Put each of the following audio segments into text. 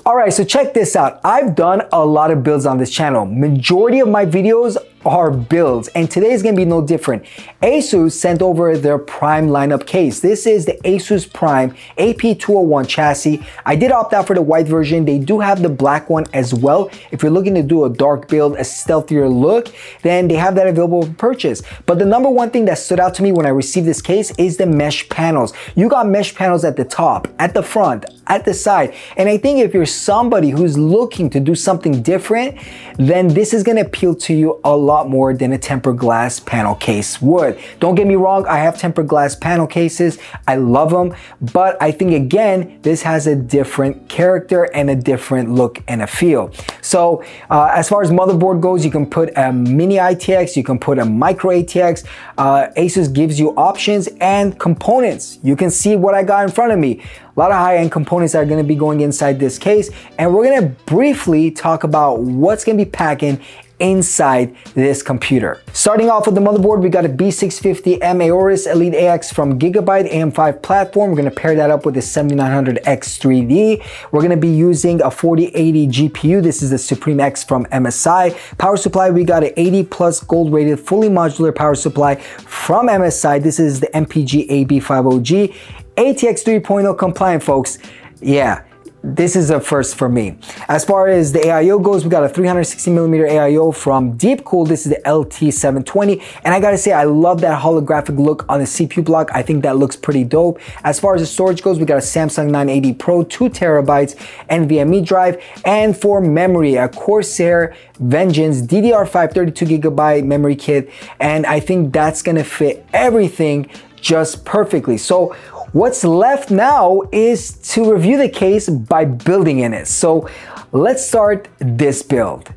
All right, so check this out. I've done a lot of builds on this channel. Majority of my videos are builds, and today is gonna be no different. ASUS sent over their Prime lineup case. This is the ASUS Prime AP201 chassis. I did opt out for the white version. They do have the black one as well. If you're looking to do a dark build, a stealthier look, then they have that available for purchase. But the number one thing that stood out to me when I received this case is the mesh panels. You got mesh panels at the top, at the front, at the side. And I think if you're somebody who's looking to do something different, then this is gonna appeal to you a lot more than a tempered glass panel case would. Don't get me wrong, I have tempered glass panel cases. I love them, but I think again, this has a different character and a different look and a feel. So as far as motherboard goes, you can put a mini ITX, you can put a micro ATX. ASUS gives you options and components. You can see what I got in front of me. A lot of high-end components are gonna be going inside this case, and we're gonna briefly talk about what's gonna be packing inside this computer. Starting off with the motherboard, we got a B650M Aorus Elite AX from Gigabyte AM5 platform. We're gonna pair that up with the 7900X3D. We're gonna be using a 4080 GPU. This is the Supreme X from MSI. Power supply, we got an 80 plus gold rated fully modular power supply from MSI. This is the MPG AB50G. ATX 3.0 compliant, folks. Yeah. This is a first for me. As far as the AIO goes, we got a 360mm AIO from Deepcool. This is the LT720. And I gotta say, I love that holographic look on the CPU block. I think that looks pretty dope. As far as the storage goes, we got a Samsung 980 Pro, 2TB NVMe drive. And for memory, a Corsair Vengeance DDR5 32GB memory kit. And I think that's gonna fit everything just perfectly. So what's left now is to review the case by building in it. So let's start this build.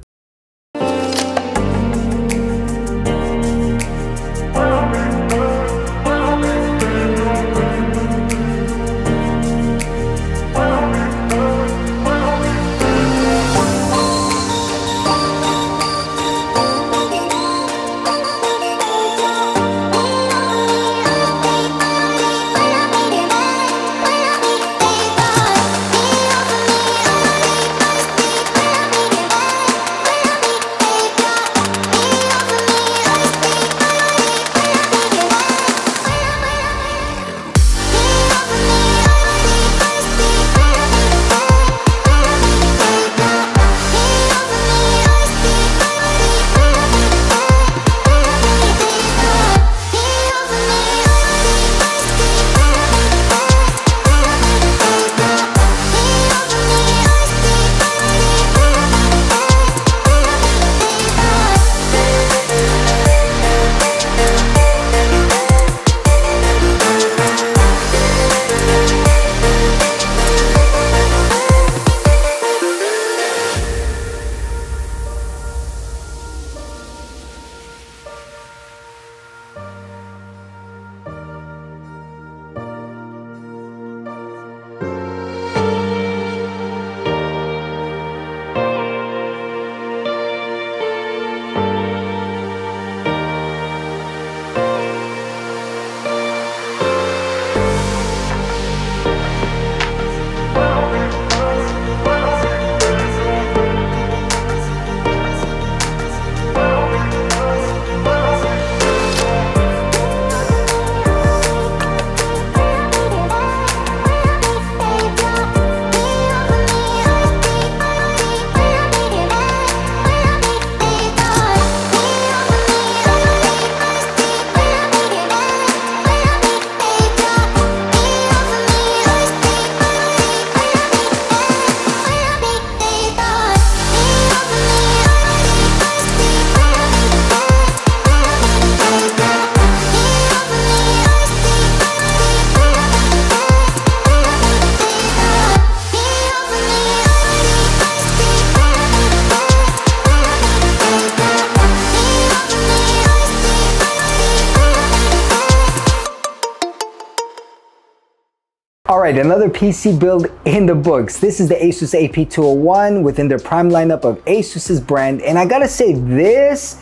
All right, another PC build in the books. This is the Asus AP201 within their Prime lineup of Asus's brand. And I gotta say, this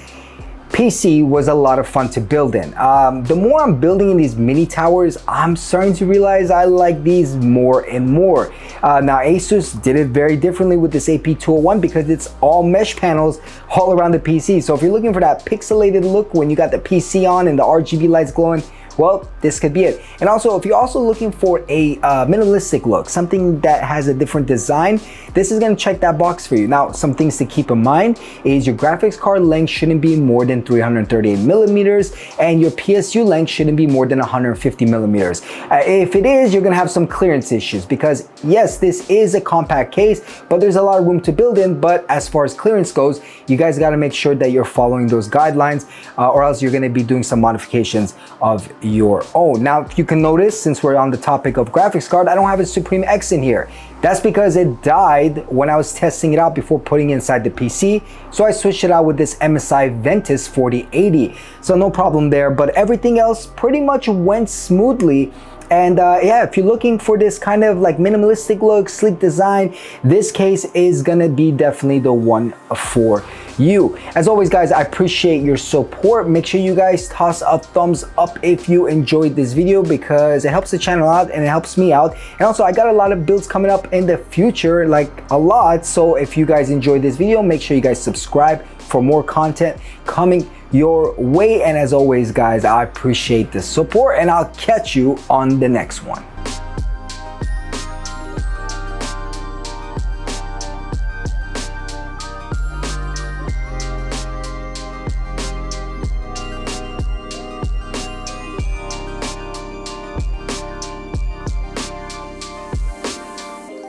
PC was a lot of fun to build in. The more I'm building in these mini towers, I'm starting to realize I like these more and more. Now Asus did it very differently with this AP201 because it's all mesh panels all around the PC. So if you're looking for that pixelated look when you got the PC on and the RGB lights glowing, well, this could be it. And also, if you're also looking for a minimalistic look, something that has a different design, this is gonna check that box for you. Now, some things to keep in mind is your graphics card length shouldn't be more than 338 millimeters, and your PSU length shouldn't be more than 150 millimeters. If it is, you're gonna have some clearance issues because yes, this is a compact case, but there's a lot of room to build in. But as far as clearance goes, you guys gotta make sure that you're following those guidelines or else you're gonna be doing some modifications of your own. Now, if you can notice, since we're on the topic of graphics card, I don't have a Supreme X in here. That's because it died when I was testing it out before putting it inside the PC. So I switched it out with this MSI Ventus 4080. So no problem there, but everything else pretty much went smoothly. And yeah, if you're looking for this kind of like minimalistic look, sleek design, this case is gonna be definitely the one for you. As always, guys, I appreciate your support. Make sure you guys toss a thumbs up if you enjoyed this video because it helps the channel out and it helps me out. And also, I got a lot of builds coming up in the future, like a lot. So if you guys enjoyed this video, make sure you guys subscribe for more content coming your way. And as always, guys, I appreciate the support and I'll catch you on the next one.